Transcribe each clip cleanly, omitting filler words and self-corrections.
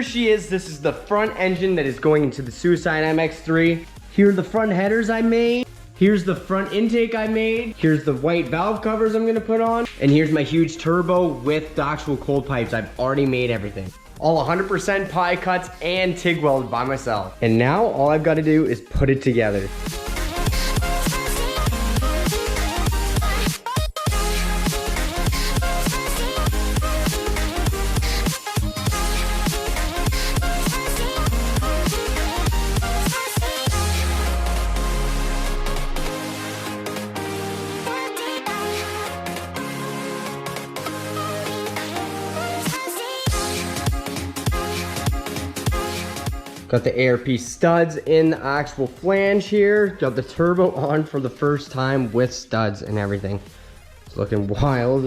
here she is. This is the front engine that is going into the Suicide MX3. Here are the front headers I made. Here's the front intake I made. Here's the white valve covers I'm gonna put on. And here's my huge turbo with the actual cold pipes. I've already made everything. All 100% pie cuts and TIG welded by myself. And now all I've gotta do is put it together. Got the ARP studs in the actual flange here. Got the turbo on for the first time with studs and everything. It's looking wild.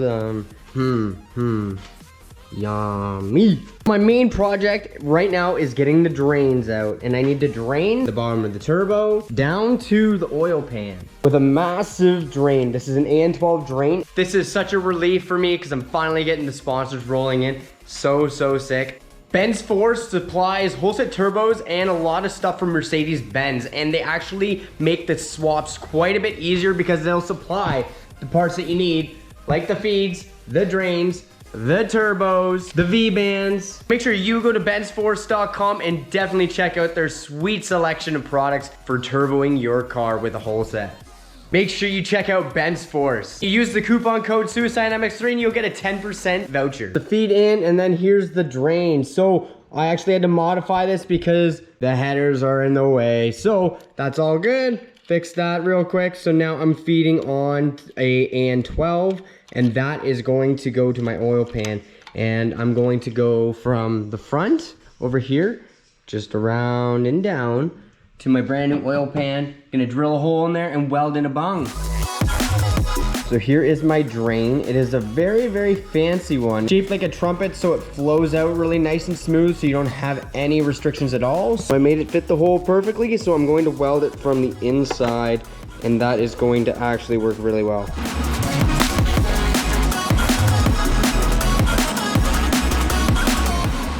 Yummy. My main project right now is getting the drains out, and I need to drain the bottom of the turbo down to the oil pan with a massive drain. This is an AN12 drain. This is such a relief for me because I'm finally getting the sponsors rolling in. So sick. Benz Force supplies wholesale turbos and a lot of stuff from Mercedes-Benz, and they actually make the swaps quite a bit easier because they'll supply the parts that you need, like the feeds, the drains, the turbos, the V-bands. Make sure you go to benzforce.com and definitely check out their sweet selection of products for turboing your car with a whole set. Make sure you check out Benz Force. You use the coupon code SuicideMX3 and you'll get a 10% voucher. The feed in, and then here's the drain. So I actually had to modify this because the headers are in the way. So that's all good. Fix that real quick. So now I'm feeding on a AN12, and that is going to go to my oil pan. And I'm going to go from the front over here, just around and down, to my brand new oil pan. Gonna drill a hole in there and weld in a bung. So here is my drain. It is a very fancy one, shaped like a trumpet, so it flows out really nice and smooth, so you don't have any restrictions at all. So I made it fit the hole perfectly, so I'm going to weld it from the inside, and that is going to actually work really well.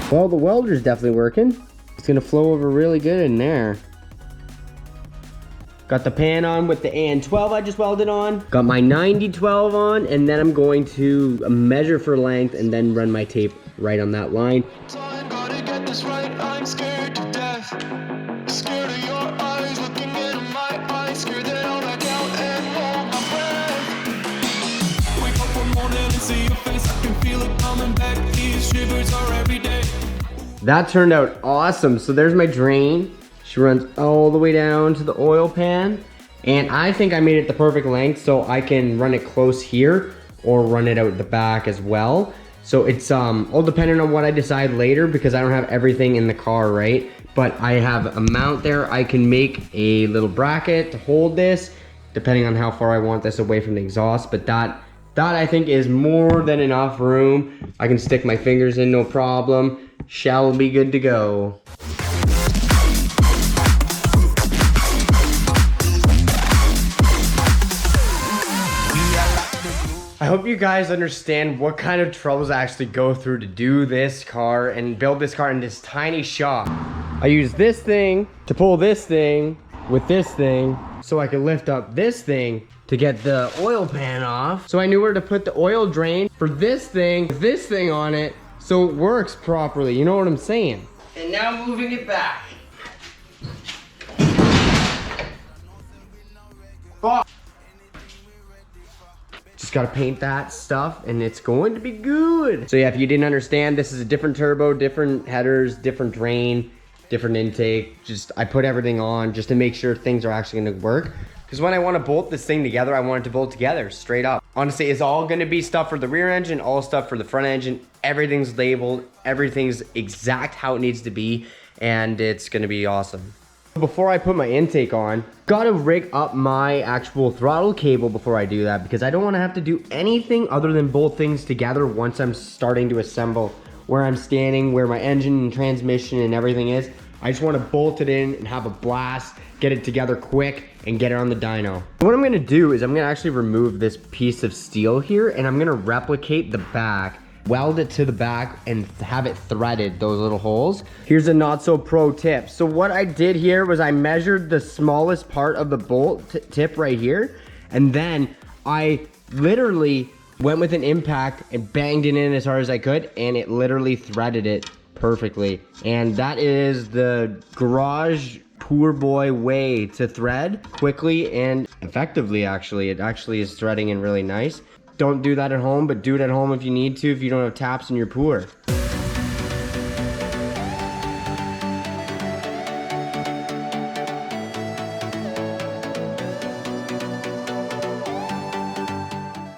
Well, the welder's definitely working. It's gonna flow over really good in there. Got the pan on with the AN12 I just welded on. Got my 9012 on, and then I'm going to measure for length and then run my tape right on that line. Gotta get this right, I'm scared to death. Scared of your eyes looking into my eyes. Scared that I'll back out and hold my breath. Wake up one morning and see your face. I can feel it coming back. These shivers are every day. That turned out awesome. So there's my drain. She runs all the way down to the oil pan, and I think I made it the perfect length, so I can run it close here or run it out the back as well. So it's all dependent on what I decide later, because I don't have everything in the car, right? But I have a mount there. I can make a little bracket to hold this, depending on how far I want this away from the exhaust. But that I think is more than enough room. I can stick my fingers in, no problem. Shall be good to go. I hope you guys understand what kind of troubles I actually go through to do this car and build this car in this tiny shop. I use this thing to pull this thing with this thing so I can lift up this thing to get the oil pan off. So I knew where to put the oil drain for this thing on it, so it works properly. You know what I'm saying? And now moving it back. Fuck. Just gotta paint that stuff and it's going to be good. So yeah, if you didn't understand, this is a different turbo, different headers, different drain, different intake. Just, I put everything on just to make sure things are actually gonna work. Because when I wanna bolt this thing together, I want it to bolt together, straight up. Honestly, it's all gonna be stuff for the rear engine, all stuff for the front engine. Everything's labeled, everything's exact how it needs to be, and it's gonna be awesome. Before I put my intake on, gotta rig up my actual throttle cable before I do that, because I don't want to have to do anything other than bolt things together once I'm starting to assemble where I'm standing, where my engine and transmission and everything is. I just want to bolt it in and have a blast, get it together quick, and get it on the dyno. What I'm gonna do is I'm gonna actually remove this piece of steel here, and I'm gonna replicate the back weld it to the back and have it threaded, those little holes. Here's a not so pro tip. So what I did here was I measured the smallest part of the bolt tip right here, and then I literally went with an impact and banged it in as hard as I could, and it literally threaded it perfectly. And that is the garage poor boy way to thread quickly and effectively. Actually, it actually is threading in really nice. Don't do that at home, but do it at home if you need to, if you don't have taps in your pour.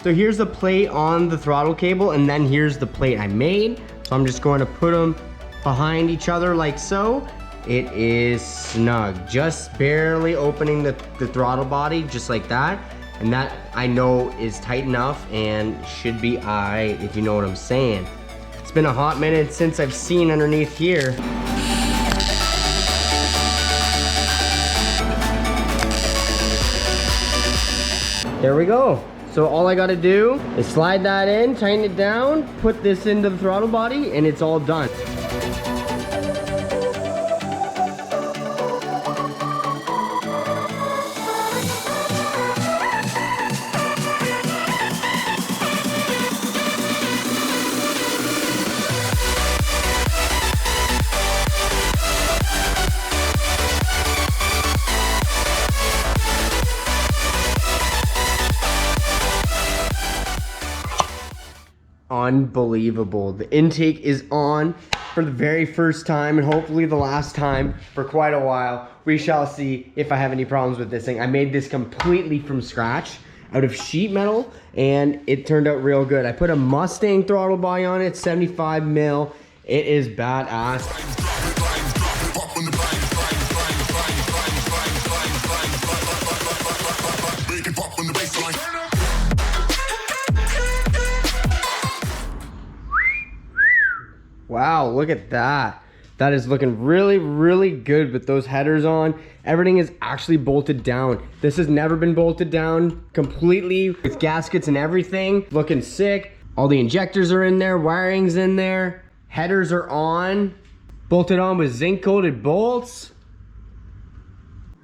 So here's the plate on the throttle cable, and then here's the plate I made. So I'm just going to put them behind each other like so. It is snug, just barely opening the throttle body, just like that. And that I know is tight enough and should be aight, if you know what I'm saying. It's been a hot minute since I've seen underneath here. There we go. So all I gotta do is slide that in, tighten it down, put this into the throttle body, and it's all done. Unbelievable. The intake is on for the very first time, and hopefully the last time for quite a while. We shall see if I have any problems with this thing. I made this completely from scratch out of sheet metal, and it turned out real good. I put a Mustang throttle body on it, 75 mil. It is badass. Wow, look at that. That is looking really, really good with those headers on. Everything is actually bolted down. This has never been bolted down completely with gaskets and everything. Looking sick. All the injectors are in there, wiring's in there. Headers are on, bolted on with zinc coated bolts.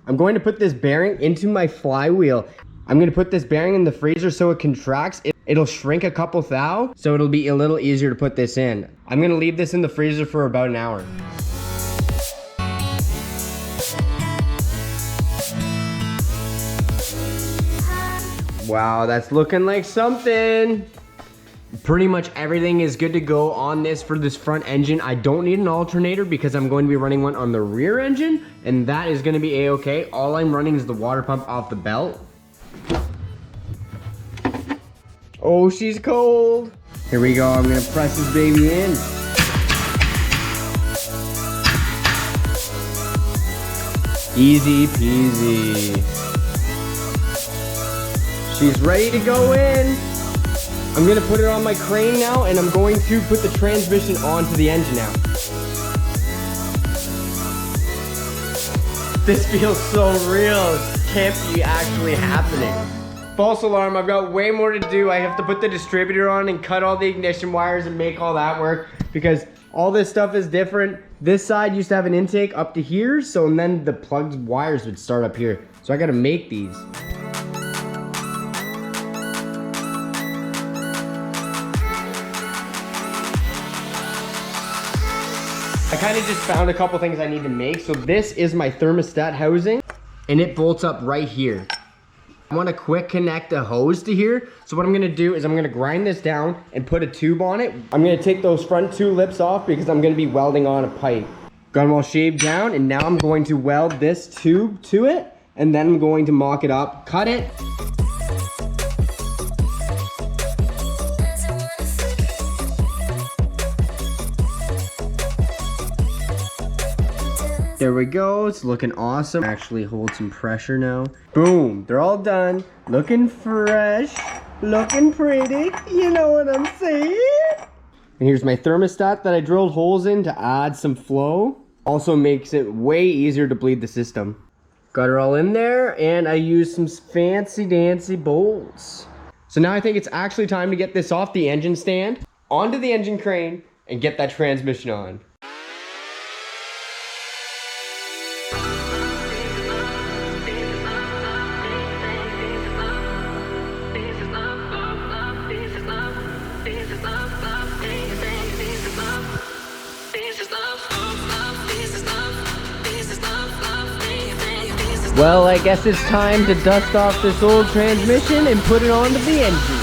I'm going to put this bearing into my flywheel. I'm going to put this bearing in the freezer so it contracts. It'll shrink a couple thou, so it'll be a little easier to put this in. I'm going to leave this in the freezer for about an hour. Wow, that's looking like something. Pretty much everything is good to go on this for this front engine. I don't need an alternator because I'm going to be running one on the rear engine, and that is going to be a-okay. All I'm running is the water pump off the belt. Oh, she's cold. Here we go. I'm gonna press this baby in. Easy peasy. She's ready to go in. I'm gonna put it on my crane now, and I'm going to put the transmission onto the engine now. This feels so real. It can't be actually happening. False alarm, I've got way more to do. I have to put the distributor on and cut all the ignition wires and make all that work because all this stuff is different. This side used to have an intake up to here, so and then the plugged wires would start up here. So I gotta make these. I kind of just found a couple things I need to make. So this is my thermostat housing, and it bolts up right here. I want to quick connect a hose to here. So what I'm going to do is I'm going to grind this down and put a tube on it. I'm going to take those front two lips off because I'm going to be welding on a pipe. Got them all shaved down, and now I'm going to weld this tube to it, and then I'm going to mock it up, cut it. There we go, it's looking awesome. Actually hold some pressure now. Boom, they're all done. Looking fresh, looking pretty, you know what I'm saying? And here's my thermostat that I drilled holes in to add some flow. Also makes it way easier to bleed the system. Got her all in there, and I used some fancy dancy bolts. So now I think it's actually time to get this off the engine stand, onto the engine crane and get that transmission on. Well, I guess it's time to dust off this old transmission and put it onto the engine.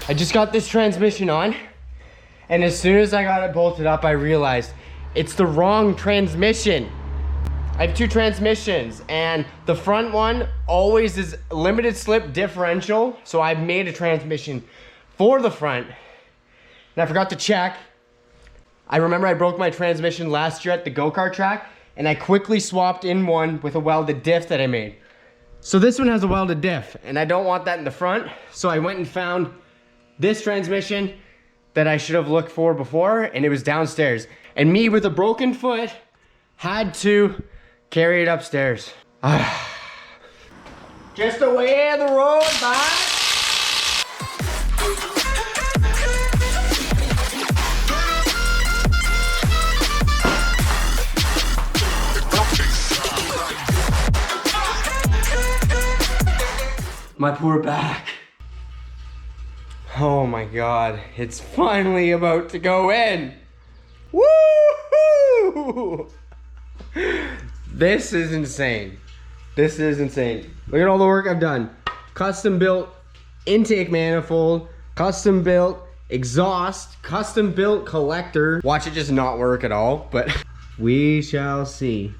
I just got this transmission on, and as soon as I got it bolted up, I realized it's the wrong transmission. I have two transmissions, and the front one always is limited slip differential, so I've made a transmission for the front, and I forgot to check. I remember I broke my transmission last year at the go-kart track, and I quickly swapped in one with a welded diff that I made. So this one has a welded diff, and I don't want that in the front, so I went and found this transmission that I should have looked for before, and it was downstairs. And me with a broken foot had to carry it upstairs. Just the way of the road, bud. My poor back. Oh my God, it's finally about to go in. Woo-hoo! This is insane. This is insane. Look at all the work I've done. Custom built intake manifold, custom built exhaust, custom built collector. Watch it just not work at all, but we shall see.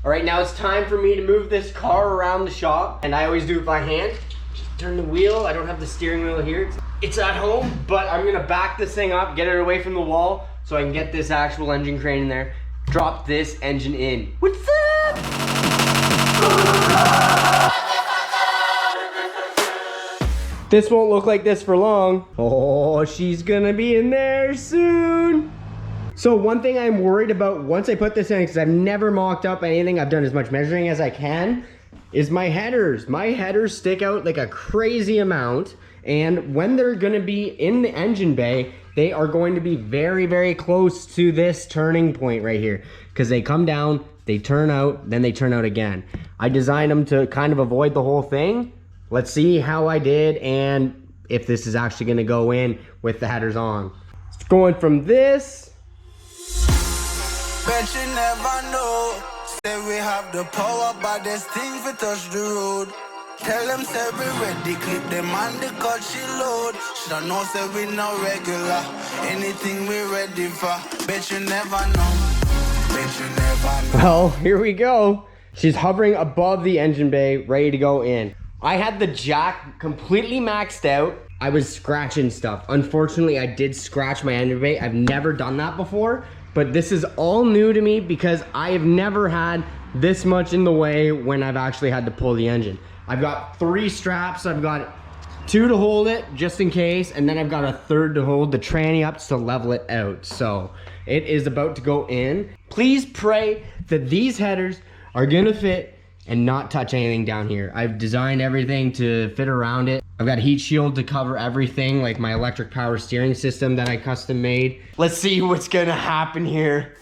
All right, now it's time for me to move this car around the shop, and I always do it by hand. Just turn the wheel. I don't have the steering wheel here. It's at home, but I'm gonna back this thing up, get it away from the wall, so I can get this actual engine crane in there, drop this engine in. What's up? This won't look like this for long. Oh, she's gonna be in there soon. So one thing I'm worried about once I put this in, because I've never mocked up anything, I've done as much measuring as I can, is my headers. My headers stick out like a crazy amount, and when they're gonna be in the engine bay, they are going to be very, very close to this turning point right here, because they come down, they turn out, then they turn out again. I designed them to kind of avoid the whole thing. Let's see how I did and if this is actually gonna go in with the headers on. It's going from this. Bet you never know. Say we have the power, but there's things we touch the road. Tell them say we ready, clip them on the cut she load. Shoulda know say we no regular. Anything we ready for. Bet you never know. Bet you never know. Well, here we go. She's hovering above the engine bay, ready to go in. I had the jack completely maxed out. I was scratching stuff. Unfortunately, I did scratch my engine bay. I've never done that before. But this is all new to me because I have never had this much in the way when I've actually had to pull the engine. I've got 3 straps. I've got 2 to hold it just in case, and then I've got a 3rd to hold the tranny up to level it out. So it is about to go in. Please pray that these headers are gonna fit and not touch anything down here. I've designed everything to fit around it. I've got a heat shield to cover everything, like my electric power steering system that I custom made. Let's see what's gonna happen here.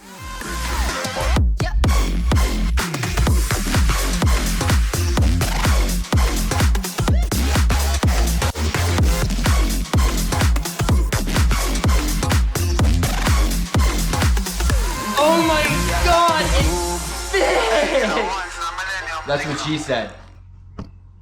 Oh my God, it's big! That's what she said.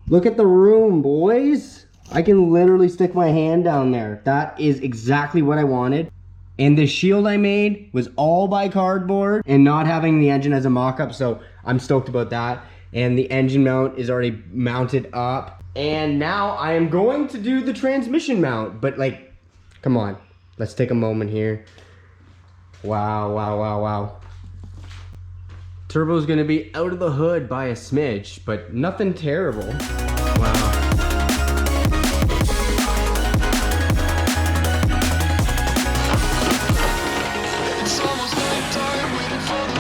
Look at the room, boys. I can literally stick my hand down there. That is exactly what I wanted. And the shield I made was all by cardboard and not having the engine as a mock-up, so I'm stoked about that. And the engine mount is already mounted up. And now I am going to do the transmission mount, but like, come on, let's take a moment here. Wow, wow, wow, wow. Turbo's gonna be out of the hood by a smidge, but nothing terrible. Wow. It's almost nighttime, waiting for the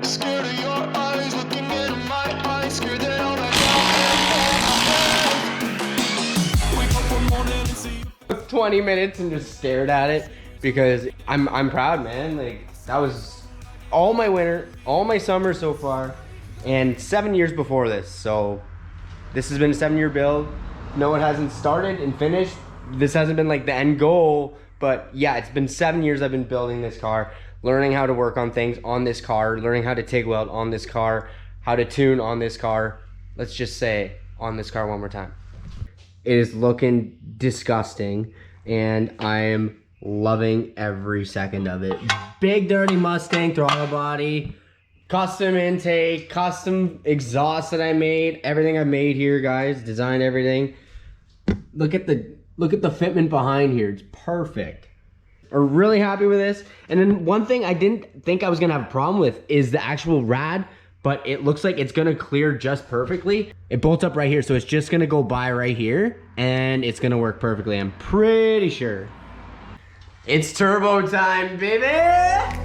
Scared of your eyes looking into my eyes, scared that I'll back out and hold my breath. Wake up one morning and see 20 minutes and just stared at it because I'm proud, man. Like, that was all my winter, all my summer so far, and 7 years before this. So this has been a 7-year build. No, it hasn't started and finished. This hasn't been like the end goal, but yeah, it's been 7 years I've been building this car, learning how to work on things on this car, learning how to TIG weld on this car, how to tune on this car. Let's just say on this car one more time. It is looking disgusting and I am loving every second of it. Big dirty Mustang throttle body, custom intake, custom exhaust that I made. Everything I made here, guys, designed everything. Look at the fitment behind here. It's perfect. I'm really happy with this. And then one thing I didn't think I was gonna have a problem with is the actual rad, but it looks like it's gonna clear just perfectly. It bolts up right here, so it's just gonna go by right here and it's gonna work perfectly, I'm pretty sure. It's turbo time, baby!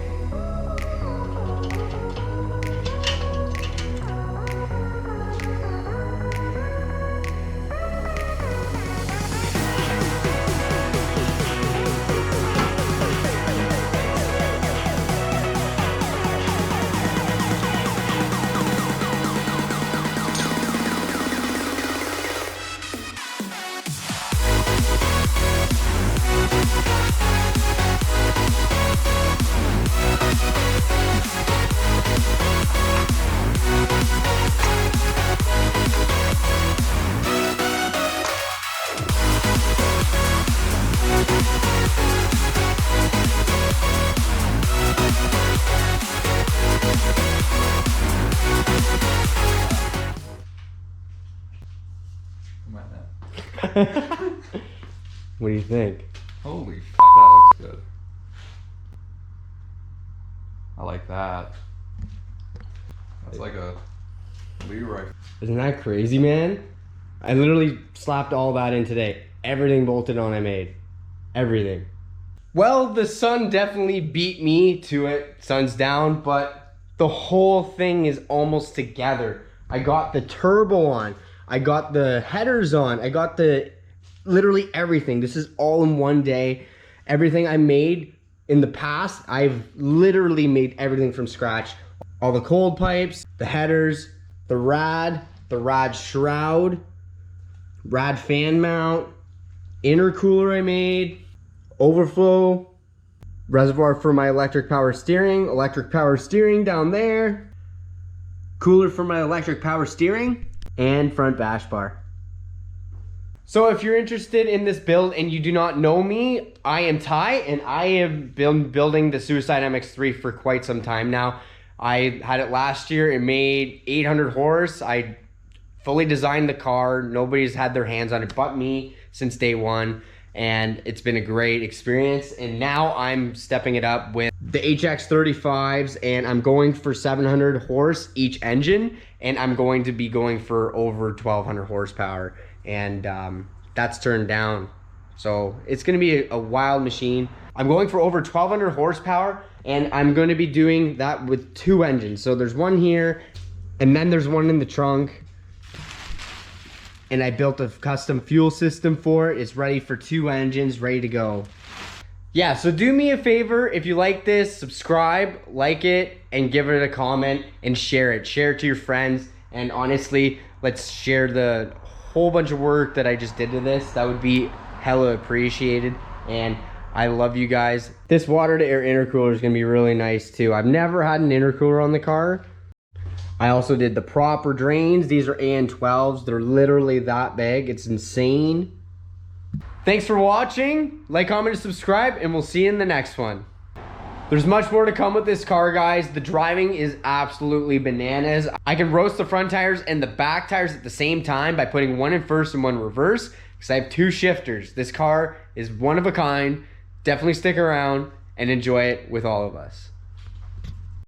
What do you think? Holy f, that looks good. I like that. That's like a Leroy. Isn't that crazy, man? I literally slapped all that in today. Everything bolted on I made. Everything. Well, the sun definitely beat me to it. Sun's down, but the whole thing is almost together. I got the turbo on. I got the headers on. I got the literally everything. This is all in one day. Everything I made in the past, I've literally made everything from scratch. All the cold pipes, the headers, the rad shroud, rad fan mount, intercooler I made, overflow, reservoir for my electric power steering down there, cooler for my electric power steering, and front bash bar. So if you're interested in this build and you do not know me, I am Ty and I have been building the Suicide MX3 for quite some time now. I had it last year. It made 800 horse. I fully designed the car. Nobody's had their hands on it but me since day one. And it's been a great experience. And now I'm stepping it up with the HX35s and I'm going for 700 horse each engine. And I'm going to be going for over 1200 horsepower. And that's turned down. So it's gonna be a wild machine. I'm going for over 1200 horsepower and I'm gonna be doing that with 2 engines. So there's one here and then there's one in the trunk. And I built a custom fuel system for it. It's ready for 2 engines, ready to go. Yeah, so do me a favor, if you like this, subscribe, like it, and give it a comment and share it. Share it to your friends. And honestly, let's share the whole bunch of work that I just did to this. That would be hella appreciated. And I love you guys. This water to air intercooler is gonna be really nice too. I've never had an intercooler on the car. I also did the proper drains. These are AN12s. They're literally that big. It's insane. Thanks for watching. Like, comment, and subscribe, and we'll see you in the next one. There's much more to come with this car, guys. The driving is absolutely bananas. I can roast the front tires and the back tires at the same time by putting one in first and one reverse because I have 2 shifters. This car is one of a kind. Definitely stick around and enjoy it with all of us.